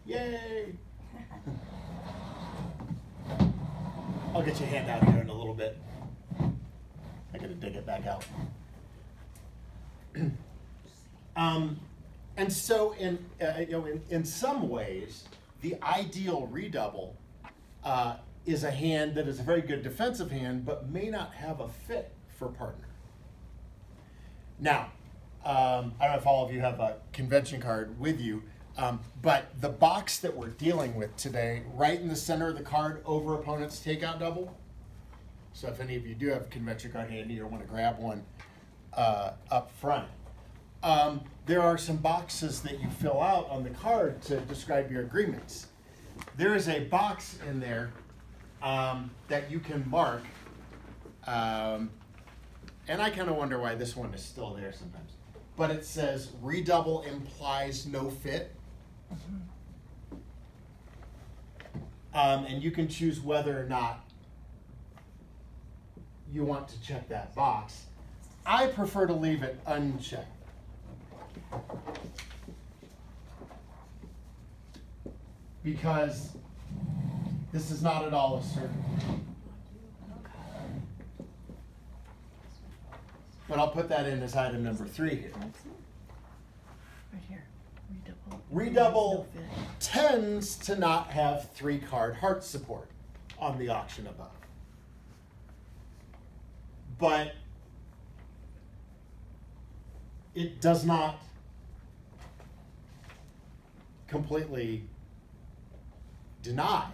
Yay! I'll get your hand out here in a little bit. I gotta dig it back out. And so, in some ways, the ideal redouble is a hand that is a very good defensive hand, but may not have a fit for partner. Now, I don't know if all of you have a convention card with you, but the box that we're dealing with today, right in the center of the card over opponent's takeout double. So if any of you do have a convention card handy or want to grab one up front, there are some boxes that you fill out on the card to describe your agreements. There is a box in there that you can mark, and I kind of wonder why this one is still there sometimes. But it says redouble implies no fit. And you can choose whether or not you want to check that box. I prefer to leave it unchecked. Because this is not at all a certainty. But I'll put that in as item number 3 here. Right here. Redouble tends to not have 3-card heart support on the auction above. But it does not completely deny.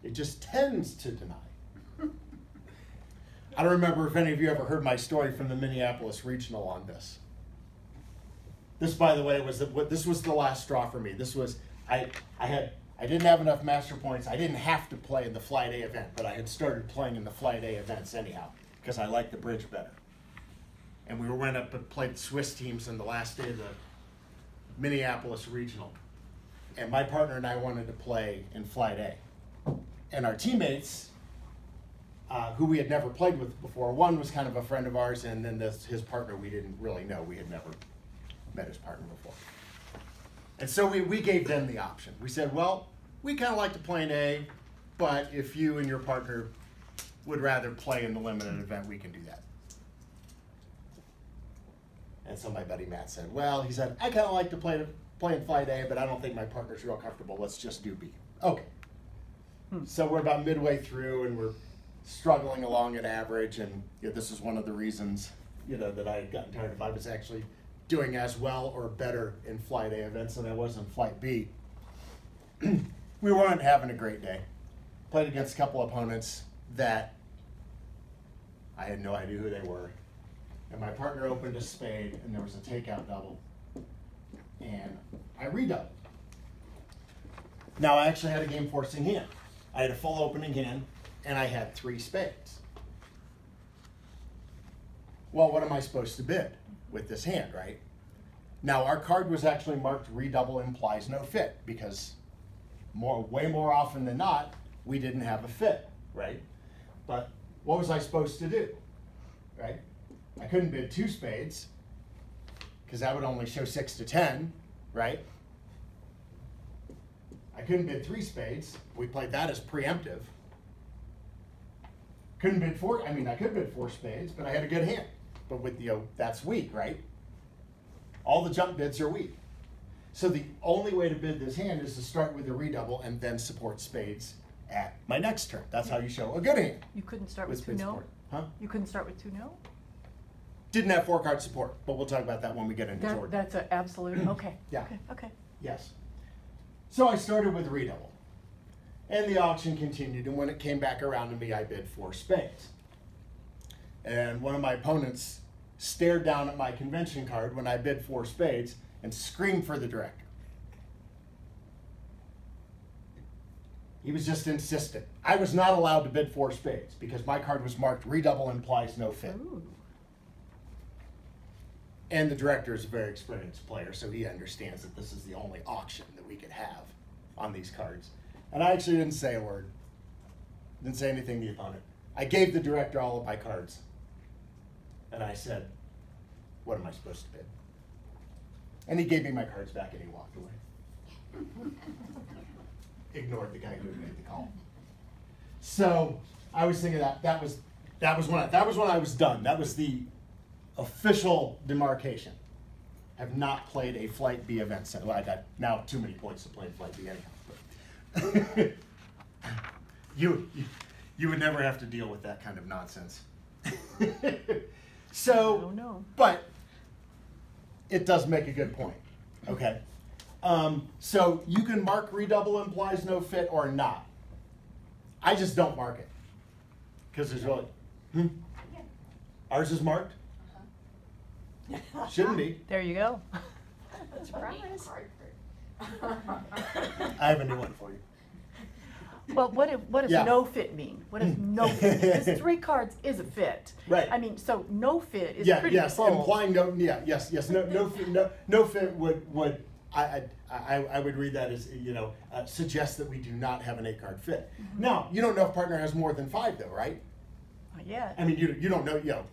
It just tends to deny. I don't remember if any of you ever heard my story from the Minneapolis Regional on this. This, by the way, this was the last straw for me. This was I didn't have enough master points. I didn't have to play in the Flight A event, but I had started playing in the Flight A events anyhow because I liked the bridge better. And we went up and played Swiss teams on the last day of the Minneapolis Regional. And my partner and I wanted to play in Flight A. And our teammates, who we had never played with before, one was kind of a friend of ours, and then his partner we didn't really know. We had never met his partner before. And so we gave them the option. We said, well, we kind of like to play in A, but if you and your partner would rather play in the limited event, we can do that. And so my buddy Matt said, well, he said, I kind of like to play in Flight A, but I don't think my partner's real comfortable. Let's just do B. Okay. So we're about midway through, and we're struggling along at average, and this is one of the reasons that I had gotten tired of. I was actually doing as well or better in Flight A events than I was in Flight B. We weren't having a great day. Played against a couple opponents that I had no idea who they were. And my partner opened a spade, and there was a takeout double. And I redoubled. Now, I actually had a game forcing hand. I had a full opening hand, and I had 3 spades. Well, what am I supposed to bid with this hand, right? Now, our card was actually marked redouble implies no fit, because way more often than not, we didn't have a fit, right? But what was I supposed to do, right? I couldn't bid 2 spades, because that would only show 6 to 10, right? I couldn't bid 3 spades. We played that as preemptive. Couldn't bid 4, I could bid 4 spades, but I had a good hand. But with, that's weak, right? All the jump bids are weak. So the only way to bid this hand is to start with the redouble and then support spades at my next turn. That's how you show a good hand. You couldn't start with 2-0? Huh? You couldn't start with 2-0? Didn't have 4-card support, but we'll talk about that when we get into Jordan. That's an absolute, okay. Yeah. Okay. Yes. So I started with redouble. And the auction continued, and when it came back around to me, I bid 4 spades. And one of my opponents stared down at my convention card when I bid 4 spades and screamed for the director. He was just insistent. I was not allowed to bid 4 spades because my card was marked redouble implies no fit. Ooh. And the director is a very experienced player, so he understands that this is the only auction that we could have on these cards. And I actually didn't say a word. Didn't say anything to the opponent. I gave the director all of my cards. And I said, what am I supposed to bid? And he gave me my cards back and he walked away. ignored the guy who had made the call. So I was thinking that was when I was done. That was the official demarcation. Have not played a Flight B event since. Well, I got now too many points to play Flight B anyhow. But you would never have to deal with that kind of nonsense. So, No. but it does make a good point. Okay. So you can mark redouble implies no fit or not. I just don't mark it because there's really. Ours is marked. Shouldn't be. There you go. Surprise. I have a new one for you. Well, what does Yeah. no fit mean? What does no fit mean? Because 3 cards is a fit. Right. I mean, so no fit is Yeah, pretty yes, bold. implying no, yeah, yes, no fit would I would read that as, suggest that we do not have an 8-card fit. Mm-hmm. Now, you don't know if partner has more than 5 though, right? Not yet. I mean, you don't know,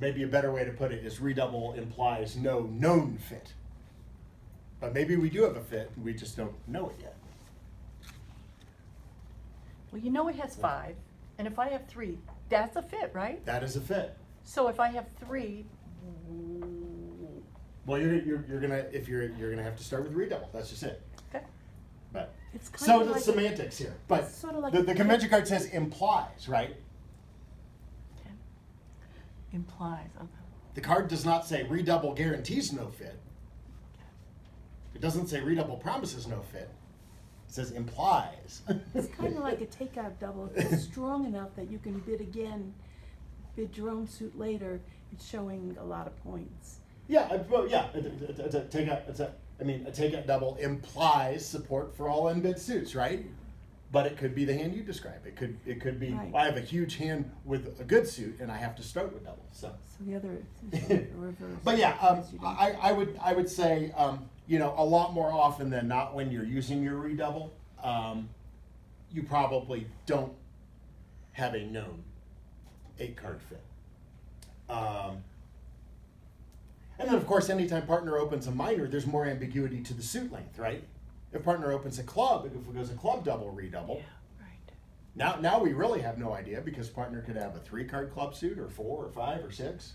maybe a better way to put it is redouble implies no known fit. But maybe we do have a fit, and we just don't know it yet. Well, you know it has 5, and if I have 3, that's a fit, right? That is a fit. So if I have 3, Well, you're gonna have to start with redouble. That's just it. okay. But It's kind so of the like semantics here. But it's sort of like the convention card says implies, right? Okay. Implies. Okay. The card does not say redouble guarantees no fit. It doesn't say redouble promises no fit. It says implies. It's kind of like a takeout double. If it's strong enough that you can bid again, bid your own suit later, it's showing a lot of points. Yeah, well, yeah. It's a takeout double implies support for all unbid suits, right? But it could be the hand you describe. It could be Right. I have a huge hand with a good suit and I have to start with double. So. So the other is the reverse. But yeah, Because you don't- I would say a lot more often than not when you're using your redouble, you probably don't have a known 8-card fit. And then of course, anytime partner opens a minor, there's more ambiguity to the suit length, right? If partner opens a club, if it goes a club double redouble, Right. now we really have no idea because partner could have a 3-card club suit or 4 or 5 or 6.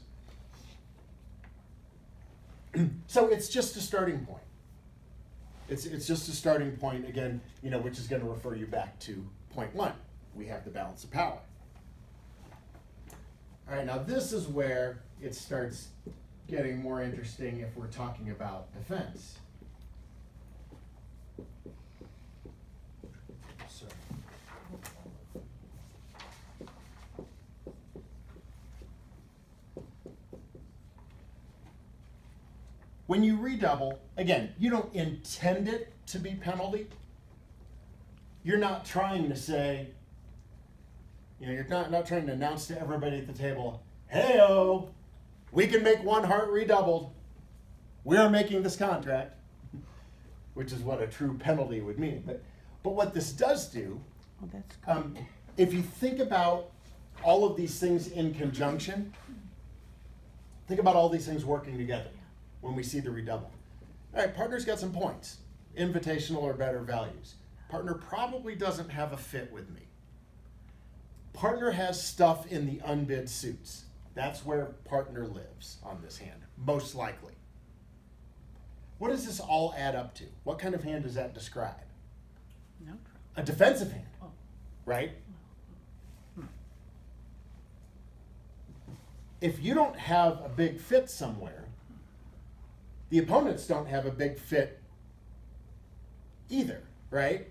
So it's just a starting point. It's just a starting point again, which is going to refer you back to point 1. We have the balance of power. All right, now this is where it starts getting more interesting if we're talking about defense. So. When you redouble, again, you don't intend it to be penalty. You're not trying to say, you're not trying to announce to everybody at the table, hey-o, we can make 1 heart redoubled. We are making this contract, which is what a true penalty would mean. But what this does do, Oh, that's good. if you think about all of these things in conjunction, think about all these things working together when we see the redouble. All right, partner's got some points, invitational or better values. Partner probably doesn't have a fit with me. Partner has stuff in the unbid suits. That's where partner lives on this hand, most likely. What does this all add up to? What kind of hand does that describe? Neutral. A defensive hand, Oh. right? If you don't have a big fit somewhere, the opponents don't have a big fit either, right?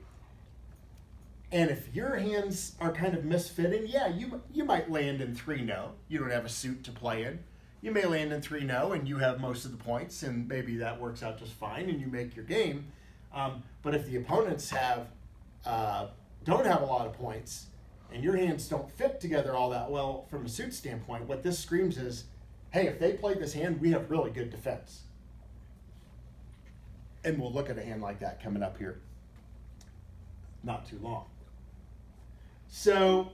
And if your hands are kind of misfitting, yeah, you might land in 3-no. You don't have a suit to play in. You may land in 3-no and you have most of the points, and maybe that works out just fine and you make your game. But if the opponents don't have a lot of points and your hands don't fit together all that well from a suit standpoint, what this screams is, hey, if they play this hand, we have really good defense. And we'll look at a hand like that coming up here not too long. So,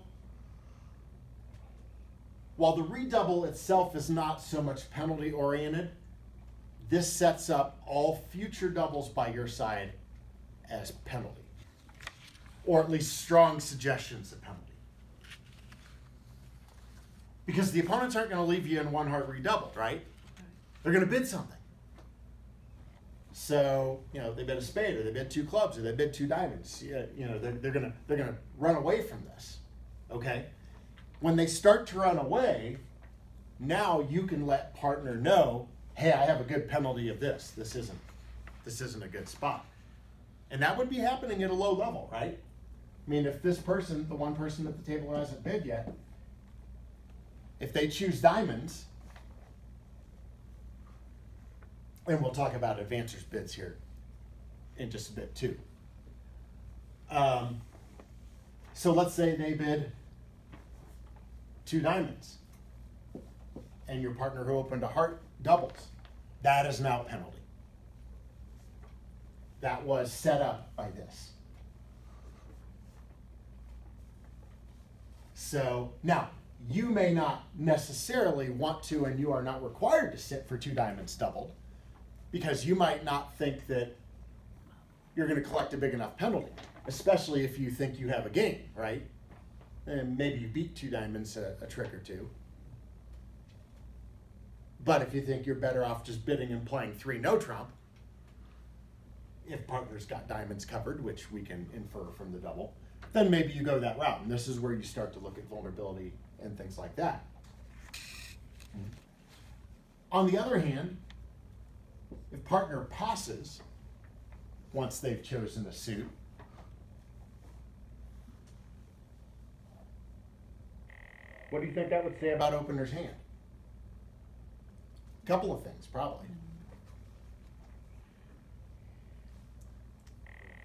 while the redouble itself is not so much penalty oriented, this sets up all future doubles by your side as penalty. or at least strong suggestions of penalty. Because the opponents aren't going to leave you in one heart redoubled, right? They're going to bid something. So, you know, they bid a spade, or they bid 2 clubs, or they bid 2 diamonds. You know, they're gonna run away from this. Okay? When they start to run away, now you can let partner know, hey, I have a good penalty of this. This isn't a good spot. And that would be happening at a low level, right? I mean, if this person, the one person at the table who hasn't bid yet, if they choose diamonds, and we'll talk about advancers bids here in just a bit too. So let's say they bid 2 diamonds, and your partner who opened a heart doubles. That is an out penalty. That was set up by this. So now, you may not necessarily want to, and you are not required to sit for 2 diamonds doubled, because you might not think that you're going to collect a big enough penalty, especially if you think you have a game, right? And maybe you beat 2 diamonds a trick or 2. But if you think you're better off just bidding and playing 3 no trump, if partner's got diamonds covered, which we can infer from the double, then maybe you go that route. And this is where you start to look at vulnerability and things like that. On the other hand, if partner passes once they've chosen a suit, what do you think that would say about opener's hand? A couple of things, probably.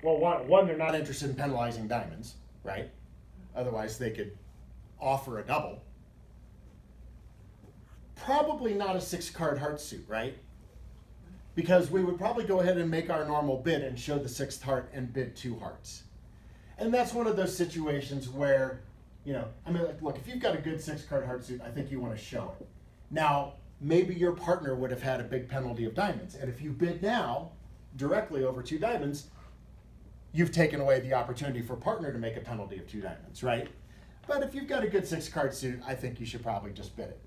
Well, one, they're not interested in penalizing diamonds, right? Otherwise, they could offer a double. Probably not a 6-card heart suit, right? Because we would probably go ahead and make our normal bid and show the 6th heart and bid 2 hearts. And that's one of those situations where, you know, I mean, like, look, if you've got a good 6-card heart suit, I think you want to show it. Now, maybe your partner would have had a big penalty of diamonds. And if you bid now directly over 2 diamonds, you've taken away the opportunity for partner to make a penalty of 2 diamonds, right? But if you've got a good 6-card suit, I think you should probably just bid it.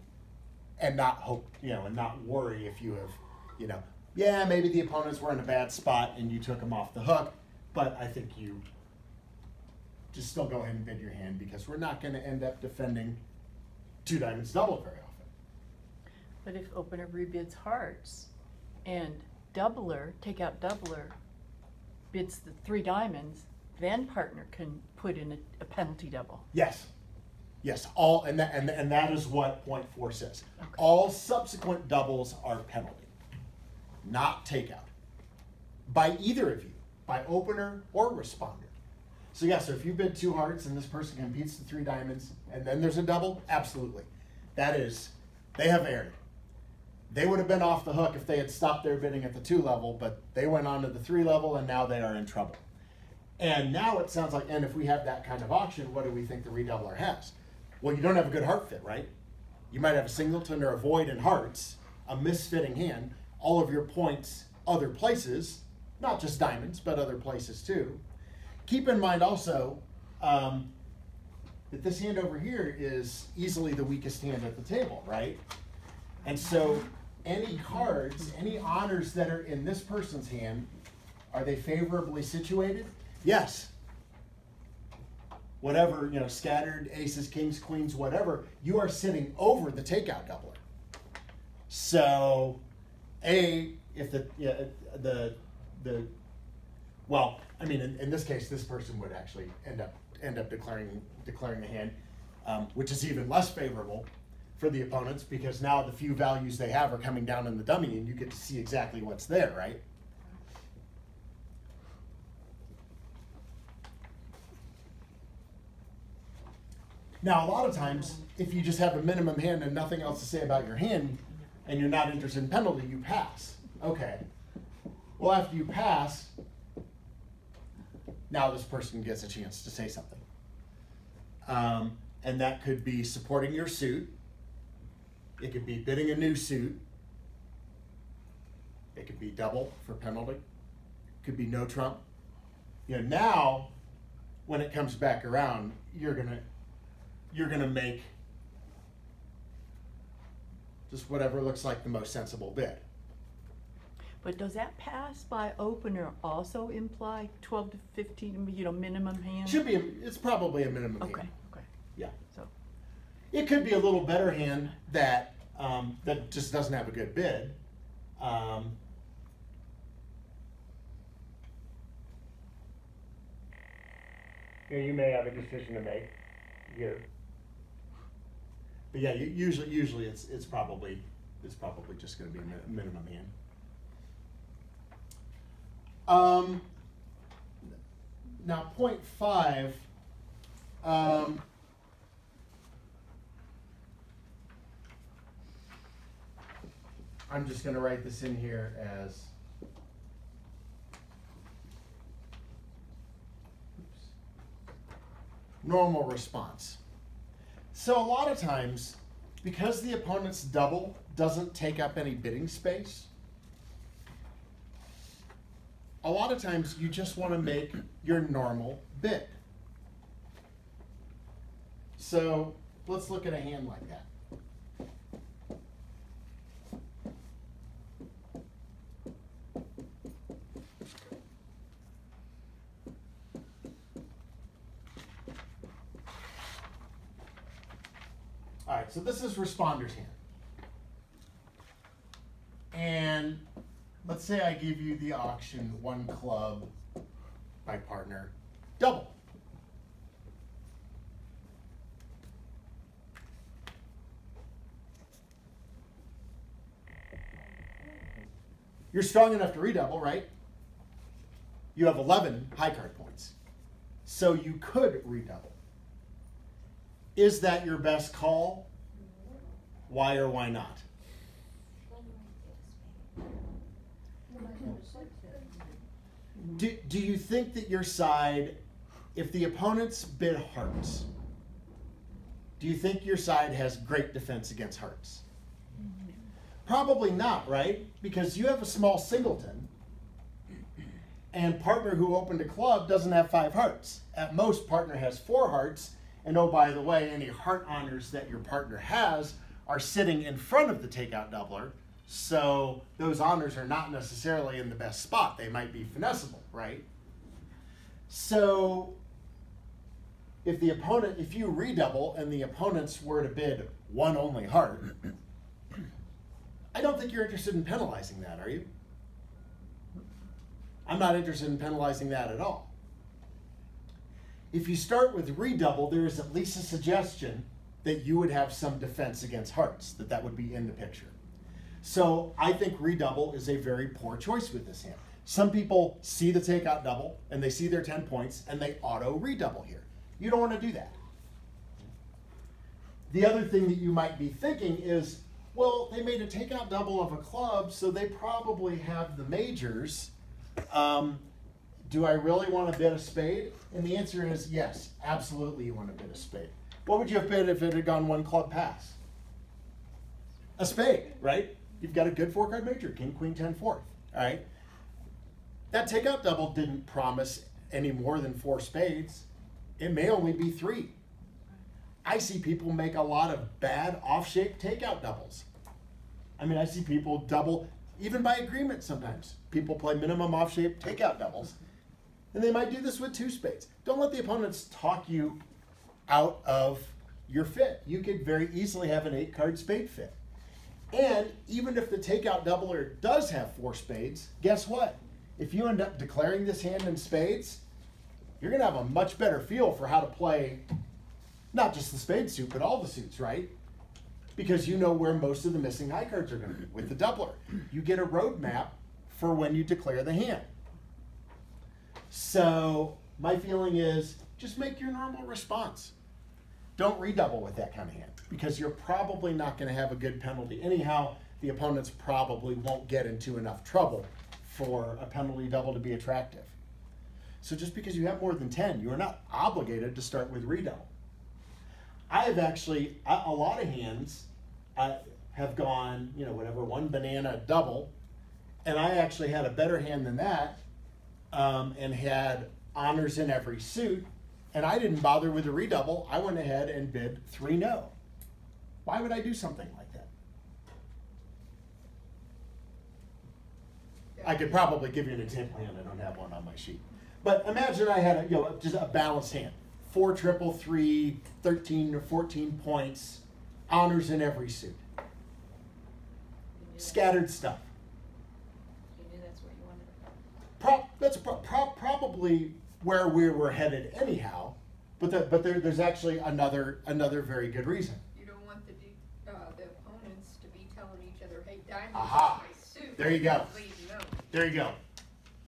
And not hope, you know, and not worry if you have, you know, yeah, maybe the opponents were in a bad spot and you took them off the hook, but I think you just still go ahead and bid your hand, because we're not going to end up defending 2 diamonds double very often. But if opener rebids hearts and doubler, take out doubler, bids the 3 diamonds, then partner can put in a penalty double. Yes. Yes, all, and that is what point 4 says. Okay. All subsequent doubles are penalty, not takeout, by either of you, by opener or responder. So yeah, so if you bid 2 hearts and this person competes to 3 diamonds, and then there's a double, absolutely. That is, they have erred. They would have been off the hook if they had stopped their bidding at the 2 level, but they went on to the 3 level, and now they are in trouble. And now it sounds like, and if we have that kind of auction, what do we think the redoubler has? Well, you don't have a good heart fit, right? You might have a singleton or a void in hearts, a misfitting hand, all of your points other places, not just diamonds, but other places too. Keep in mind also that this hand over here is easily the weakest hand at the table, right? And so any cards, any honors that are in this person's hand, are they favorably situated? Yes. Whatever, you know, scattered aces, kings, queens, whatever, you are sitting over the takeout doubler. So, if well, I mean, in this case, this person would actually end up declaring the hand, which is even less favorable for the opponents, because now the few values they have are coming down in the dummy, and you get to see exactly what's there, right? Now, a lot of times, if you just have a minimum hand and nothing else to say about your hand, and you're not interested in penalty, you pass. Okay. Well, after you pass, now this person gets a chance to say something. And that could be supporting your suit. It could be bidding a new suit. It could be double for penalty. It could be no trump. You know, now when it comes back around, you're gonna make just whatever looks like the most sensible bid. But does that pass by opener also imply 12 to 15, minimum hand? Should be, it's probably a minimum Okay, hand. okay. Yeah. So, It could be a little better hand that that just doesn't have a good bid. You may have a decision to make here. But yeah, usually it's probably just going to be a minimum hand. Now, point 5. I'm just going to write this in here as normal response. So a lot of times, because the opponent's double doesn't take up any bidding space, a lot of times you just want to make your normal bid. So let's look at a hand like that. All right, so this is responder's hand. And let's say I give you the auction 1 club, my partner, double. You're strong enough to redouble, right? You have 11 high card points. So you could redouble. Is that your best call? Why or why not? Do you think that your side, if the opponent's bid hearts, do you think your side has great defense against hearts? Probably not, right? Because you have a small singleton, and partner who opened a club doesn't have 5 hearts. At most, partner has 4 hearts, and oh, by the way, any heart honors that your partner has are sitting in front of the takeout doubler, so those honors are not necessarily in the best spot. They might be finessable, right? So if you redouble and the opponents were to bid 1 only heart, I don't think you're interested in penalizing that, are you? I'm not interested in penalizing that at all. If you start with redouble, there is at least a suggestion that you would have some defense against hearts, that would be in the picture. So I think redouble is a very poor choice with this hand. Some people see the takeout double and they see their 10 points and they auto redouble here. You don't want to do that. The other thing that you might be thinking is, well, they made a takeout double of a club, so they probably have the majors. Do I really want to bid a spade? And the answer is yes, absolutely you want to bid a spade. What would you have bid if it had gone 1 club pass? A spade, right? You've got a good 4-card major, king, queen, 10, 4th, all right? That takeout double didn't promise any more than 4 spades. It may only be 3. I see people make a lot of bad off-shaped takeout doubles. I mean, I see people double, even by agreement sometimes. People play minimum off-shaped takeout doubles. And they might do this with 2 spades. Don't let the opponents talk you out of your fit. You could very easily have an 8-card spade fit. And even if the takeout doubler does have 4 spades, guess what? If you end up declaring this hand in spades, you're going to have a much better feel for how to play not just the spade suit, but all the suits, right? Because you know where most of the missing high cards are going to be with the doubler. You get a roadmap for when you declare the hand. So my feeling is just make your normal response. Don't redouble with that kind of hand because you're probably not going to have a good penalty. Anyhow, the opponents probably won't get into enough trouble for a penalty double to be attractive. So just because you have more than 10, you are not obligated to start with redouble. I have actually, a lot of hands have gone, whatever, 1 banana double, and I actually had a better hand than that and had honors in every suit, and I didn't bother with the redouble. I went ahead and bid 3 no. Why would I do something like that? I could probably give you an example hand. I don't have one on my sheet. But imagine I had just a balanced hand. 4 triple 3, 13 or 14 points, honors in every suit. Scattered stuff. You knew that's what you wanted. That's probably where we were headed anyhow, but there's actually another very good reason. You don't want the opponents to be telling each other, hey, diamond, Aha. my suit. There you go. Please, no. There you go.